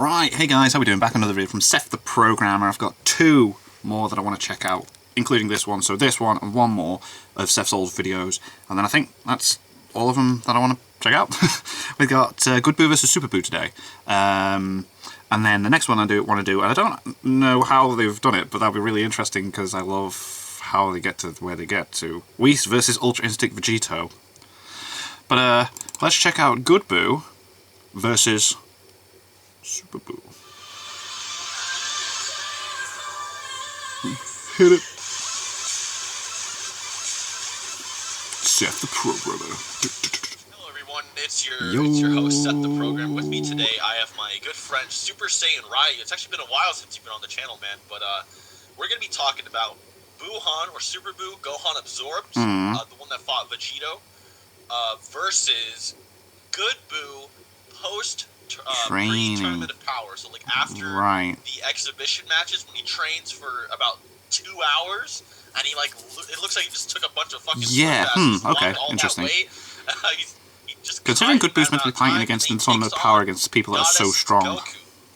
Right, hey guys, how we doing? Back another video from Seth the Programmer. I've got two more that I want to check out, including this one. So this one and one more of Seth's old videos, and then I think that's all of them that I want to check out. We've got Good Boo vs Super Boo today, and then the next one I want to do, and I don't know how they've done it, but that'll be really interesting because I love how they get to where they get to. Whis versus Ultra Instinct Vegito. But let's check out Good Boo versus Super Boo. Hit it. Seth the Programmer. Hello everyone, it's your host Seth the Programmer. With me today I have my good friend Super Saiyan Ryu. It's actually been a while since you've been on the channel, man, but we're going to be talking about Gohan or Super Boo, Gohan Absorbed, the one that fought Vegito, versus Good Boo post pre-tournament of power. So like after the exhibition matches, when he trains for about 2 hours, and he it looks like he just took a bunch of fucking okay, interesting. He just considering Good Boo's meant to be fighting against and some power against people that are so strong,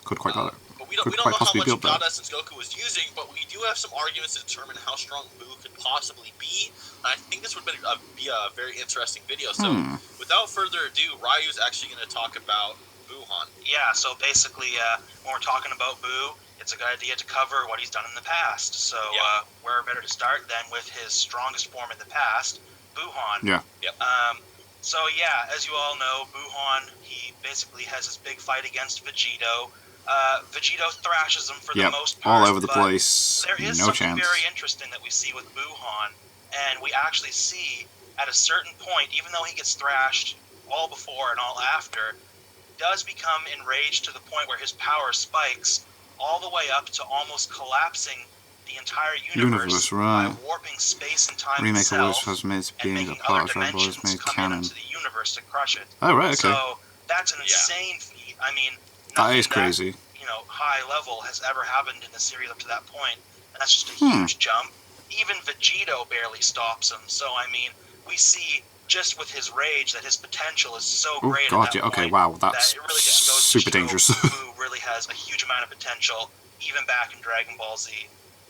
could quite got it. But we don't know how much God Essence Goku was using, but we do have some arguments to determine how strong Boo could possibly be. And I think this would be a very interesting video. So without further ado, Ryu's actually going to talk about Gohan. Yeah, so basically, when we're talking about Boo, it's a good idea to cover what he's done in the past. So where better to start than with his strongest form in the past, Gohan. Yeah. Yep. So yeah, as you all know, Gohan, he basically has his big fight against Vegito. Vegito thrashes him for the most part. All over the place. There is something very interesting that we see with Gohan, and we actually see at a certain point, even though he gets thrashed all before and all after, does become enraged to the point where his power spikes all the way up to almost collapsing the entire universe by warping space and time itself has made and making other dimensions come into the universe to crush it. Oh, right, okay. So that's an insane feat. I mean, that is crazy. That, high level has ever happened in the series up to that point, and that's just a huge jump. Even Vegito barely stops him. So I mean, we see just with his rage that his potential is so great. Oh God, yeah, okay, wow, that's that it really just goes super dangerous. Boo really has a huge amount of potential, even back in Dragon Ball Z,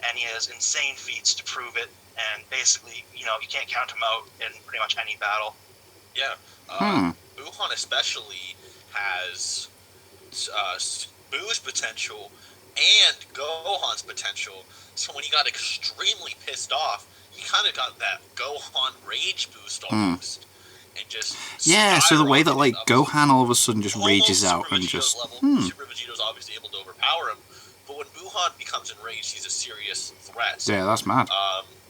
and he has insane feats to prove it. And basically, you can't count him out in pretty much any battle. Yeah, Gohan especially has Boo's potential and Gohan's potential. So when he got extremely pissed off, he kind of got that Gohan rage boost almost, and just so the way that Gohan all of a sudden just rages out and just Super Vegito's obviously able to overpower him, but when Gohan becomes enraged, he's a serious threat. Yeah, that's mad.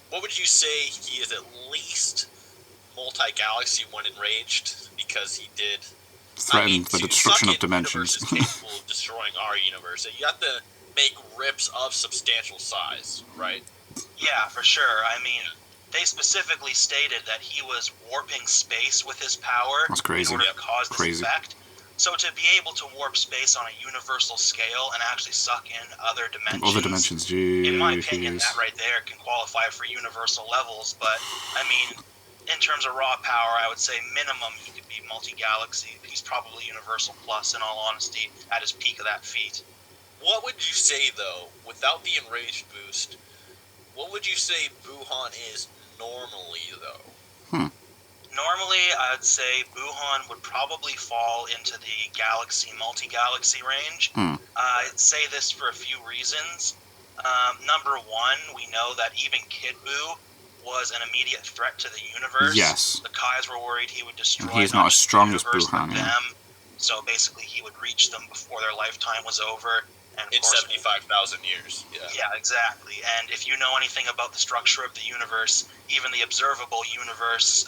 What would you say he is at least multi-galaxy when enraged, because he did threaten the destruction of dimensions. Is capable of destroying our universe. You have to make rips of substantial size, right? Yeah, for sure. I mean, they specifically stated that he was warping space with his power. That's crazy. In order to cause this effect. So to be able to warp space on a universal scale and actually suck in other dimensions, in my opinion, that right there can qualify for universal levels. But I mean, in terms of raw power, I would say minimum he could be multi-galaxy. He's probably universal plus, in all honesty, at his peak of that feat. What would you say, though, without the enraged boost, what would you say Gohan is normally, though? Normally, I'd say Gohan would probably fall into the multi-galaxy range. I'd say this for a few reasons. Number one, we know that even Kid Boo was an immediate threat to the universe. Yes. The Kais were worried he would destroy he's not as strong as Gohan, them. So basically he would reach them before their lifetime was over. And in 75,000 years. Yeah, exactly. And if you know anything about the structure of the universe, even the observable universe,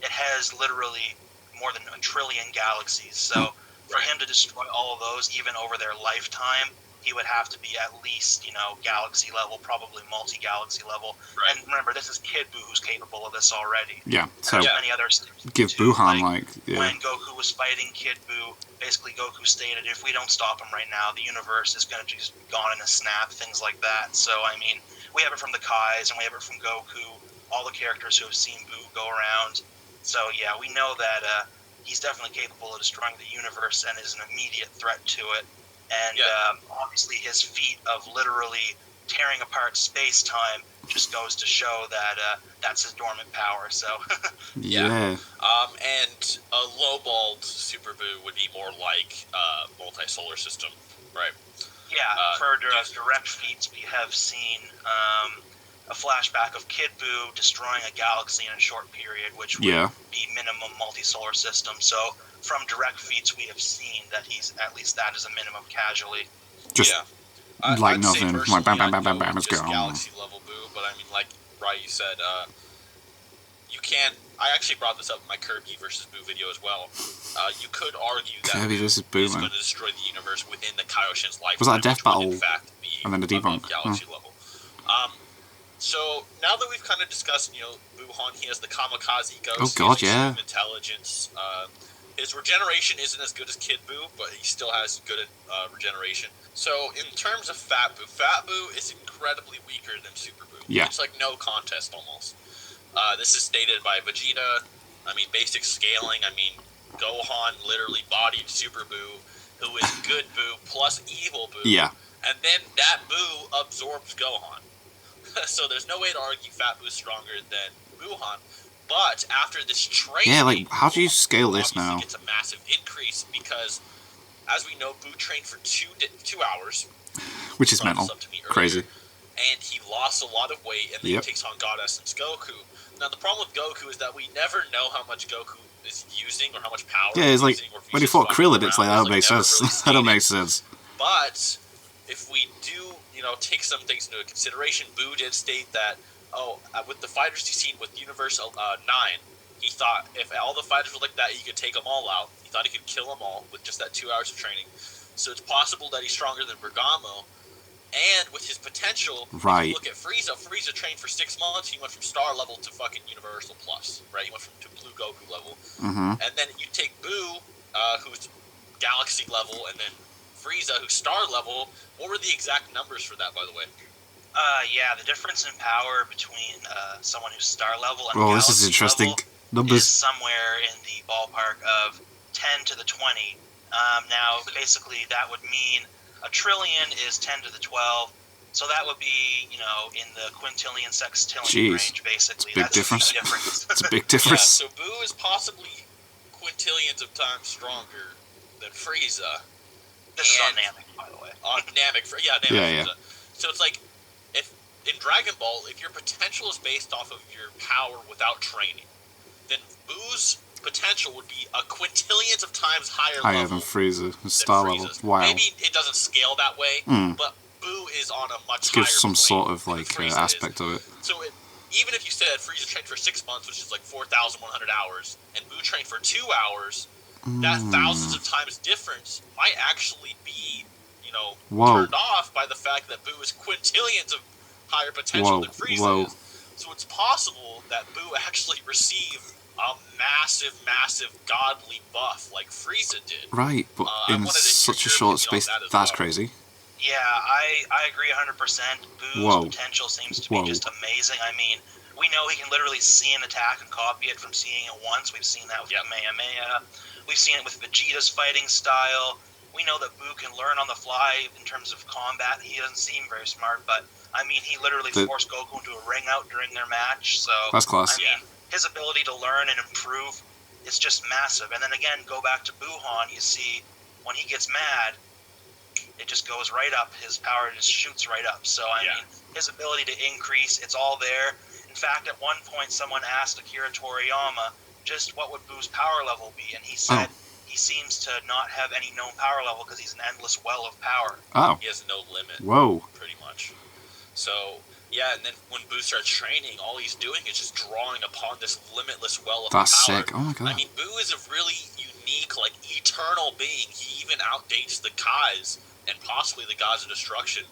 it has literally more than 1 trillion galaxies. So for him to destroy all of those, even over their lifetime, he would have to be at least, galaxy level, probably multi-galaxy level. Right. And remember, this is Kid Boo who's capable of this already. Yeah. So many others give Gohan when Goku was fighting Kid Boo, basically Goku stated, if we don't stop him right now, the universe is going to just be gone in a snap, things like that. So I mean, we have it from the Kais and we have it from Goku, all the characters who have seen Boo go around. So yeah, we know that he's definitely capable of destroying the universe and is an immediate threat to it. And obviously his feat of literally tearing apart space-time just goes to show that that's his dormant power. So Yeah. And a low-balled Super Boo would be more like multi-solar system, right? Yeah, for direct feats, we have seen a flashback of Kid Buu destroying a galaxy in a short period, which would be minimum multi-solar system. So from direct feats, we have seen that he's at least that is a minimum casually. Just like I'd nothing. Say Like bam, bam, I'd bam, bam, go bam, with let's just go. galaxy level Boo, but I mean, like you said, you can't. I actually brought this up in my Kirby versus Boo video as well. You could argue that Kirby versus Boo, is going to destroy the universe within the Kaioshin's lifetime. Was that a death battle? In fact, be and then a debunk. Galaxy level. So now that we've kind of discussed, Gohan, he has the Kamikaze Ghost. Oh God, he has intelligence. His regeneration isn't as good as Kid Buu, but he still has good regeneration. So in terms of Fat Buu is incredibly weaker than Super Buu. Yeah. It's like no contest almost. This is stated by Vegeta. I mean, basic scaling. I mean, Gohan literally bodied Super Buu, who is good Buu plus evil Buu. Yeah. And then that Buu absorbs Gohan. So there's no way to argue Fat Buu is stronger than Gohan. But after this training... Yeah, like, how do you scale this now? It's a massive increase because, as we know, Buu trained for 2 hours. Which is mental. Crazy. And he lost a lot of weight, and then he takes on God Essence Goku. Now, the problem with Goku is that we never know how much Goku is using or how much power he's using. like, when he fought Krillin, it's like, that don't make sense. That don't make sense. But if we do, take some things into consideration, Buu did state that, with the fighters he's seen with Universal 9, he thought if all the fighters were like that, he could take them all out. He thought he could kill them all with just that 2 hours of training. So it's possible that he's stronger than Bergamo. And with his potential, if you look at Frieza trained for 6 months. He went from star level to fucking Universal Plus, right? He went to Blue Goku level. Mm-hmm. And then you take Buu, who's Galaxy level, and then Frieza, who's star level. What were the exact numbers for that, by the way? The difference in power between someone who's star level and Galaxy this is interesting. level Numbers is somewhere in the ballpark of 10 to the 20. Now, basically, that would mean a trillion is 10 to the 12. So that would be, in the quintillion, sextillion range, basically. That's a big difference. It's a big difference. Yeah, so Buu is possibly quintillions of times stronger than Frieza. This is on Namek, by the way. On Namek, Namek. Yeah. So it's like, if in Dragon Ball, if your potential is based off of your power without training, then Buu's potential would be a quintillions of times higher level than Frieza, star level. Wow. Maybe it doesn't scale that way, but Buu is on a much higher Gives some plane sort of aspect of it. So even if you said Frieza trained for 6 months, which is like 4,100 hours, and Buu trained for 2 hours, that thousands of times difference might actually be, turned off by the fact that Buu is quintillions of higher potential than Frieza is. So it's possible that Buu actually received a massive godly buff like Frieza did. Right, but in such a short space, that's crazy. Yeah, I agree 100%. Boo's potential seems to be just amazing. I mean, we know he can literally see an attack and copy it from seeing it once. We've seen that with Kamehameha. We've seen it with Vegeta's fighting style. We know that Buu can learn on the fly in terms of combat. He doesn't seem very smart, but, I mean, he literally forced Goku into a ring out during their match. So that's class. I mean, his ability to learn and improve is just massive. And then again, go back to Gohan, you see, when he gets mad, it just goes right up. His power just shoots right up. So, I mean, his ability to increase, it's all there. In fact, at one point, someone asked Akira Toriyama just what would Boo's power level be, and he said he seems to not have any known power level because he's an endless well of power. Oh. He has no limit. Whoa. Pretty much. So, yeah, and then when Buu starts training, all he's doing is just drawing upon this limitless well of power. That's sick. Oh my god. I mean, Buu is a really unique, eternal being. He even outdates the Kais and possibly the Gods of Destruction.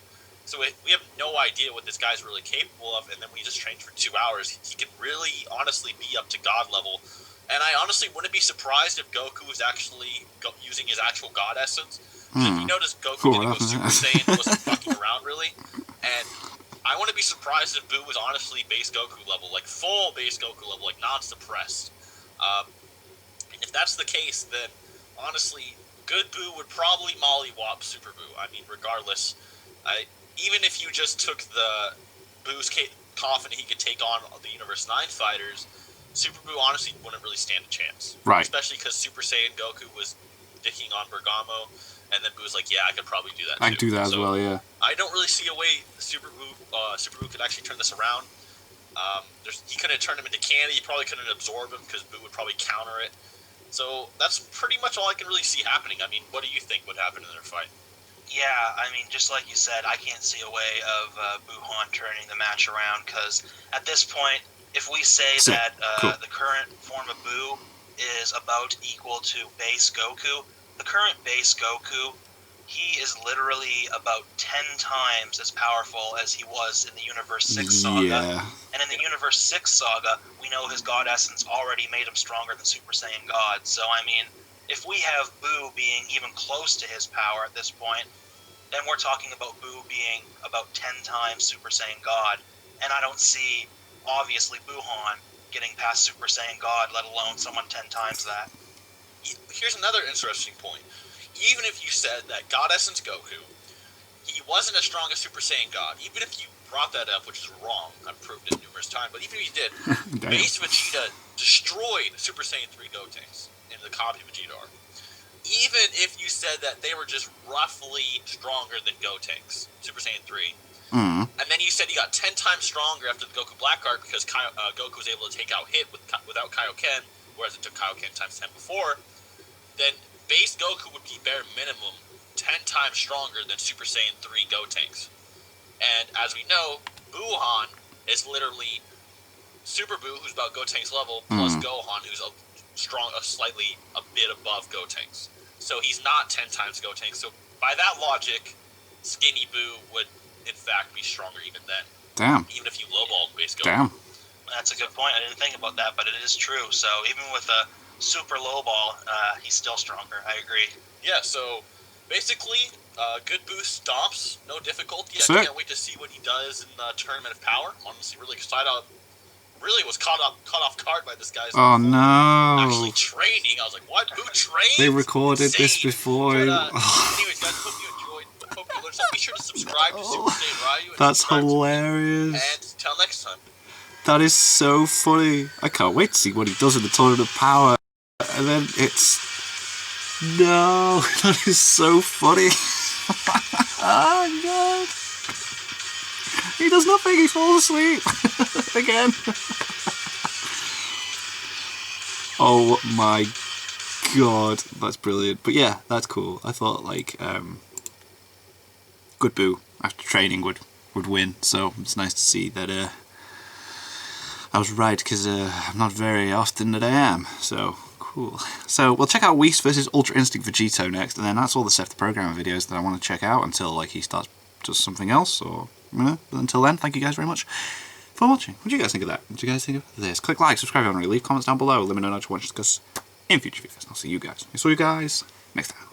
So we have no idea what this guy's really capable of, and then we just trained for 2 hours. He can really, honestly, be up to God level. And I honestly wouldn't be surprised if Goku was actually using his actual God essence. If you notice, Goku didn't go Super Saiyan, wasn't fucking around, really. And I wouldn't be surprised if Buu was honestly base Goku level, full base Goku level, non-suppressed. And if that's the case, then, honestly, Good Boo would probably mollywop Super Boo. I mean, regardless, even if you just took the Boo's coffin, he could take on the Universe 9 fighters. Super Boo honestly wouldn't really stand a chance. Right. Especially because Super Saiyan Goku was dicking on Bergamo, and then Boo's like, yeah, I could probably do that too. I could do that as well, yeah. I don't really see a way Super Boo could actually turn this around. He couldn't turn him into candy. He probably couldn't absorb him because Boo would probably counter it. So that's pretty much all I can really see happening. I mean, what do you think would happen in their fight? Yeah, I mean, just like you said, I can't see a way of Buhan turning the match around, because at this point, if we say that the current form of Boo is about equal to base Goku, the current base Goku, he is literally about 10 times as powerful as he was in the Universe 6 saga. Yeah. And in the Universe 6 saga, we know his God Essence already made him stronger than Super Saiyan God. So, I mean, if we have Boo being even close to his power at this point, then we're talking about Boo being about 10 times Super Saiyan God. And I don't see, obviously, Buhan getting past Super Saiyan God, let alone someone 10 times that. Here's another interesting point. Even if you said that God Essence Goku, he wasn't as strong as Super Saiyan God, even if you brought that up, which is wrong, I've proved it numerous times, but even if you did, Base Vegeta destroyed Super Saiyan 3 Gotenks in the copy Vegeta arc. Even if you said that they were just roughly stronger than Gotenks, Super Saiyan 3, and then you said he got 10 times stronger after the Goku Black arc because Goku was able to take out Hit without Kaioken, whereas it took Kaioken times 10 before, then base Goku would be bare minimum 10 times stronger than Super Saiyan 3 Gotenks. And as we know, Buhan is literally Super Boo, who's about Gotenks level, plus Gohan, who's slightly a bit above Gotenks. So he's not 10 times Gotenks. So by that logic, Skinny Boo would in fact be stronger even then. Damn. Even if you lowballed base Goku. Damn. That's a good point. I didn't think about that, but it is true. So even with a super low ball, he's still stronger. I agree. Yeah, so basically, good boost stomps, no difficulty. Sick. I can't wait to see what he does in the Tournament of Power. Honestly, really excited. Really was caught off guard by this guy's actually training. I was like, what? Boo trains? They recorded this before. But, anyways, guys, hope you enjoyed. Hope you learned something. Be sure to subscribe to Super Saiyan Ryu. That's hilarious. And till next time. That is so funny. I can't wait to see what he does in the Tournament of Power. And then it's... No, that is so funny. Oh, God. He does nothing, he falls asleep. Again. Oh my God, that's brilliant. But yeah, that's cool. I thought, like, Good Boo, after training, would win. So it's nice to see that I was right, because I'm not very often that I am. So... cool. So we'll check out Whis versus Ultra Instinct Vegito next, and then that's all the Seth the Programmer videos that I want to check out until like he does something else, or you know. But until then, thank you guys very much for watching. What do you guys think of that? What do you guys think of this? Click like, subscribe, and leave comments down below. Let me know what you want to discuss in future videos. I'll see you guys. Next time.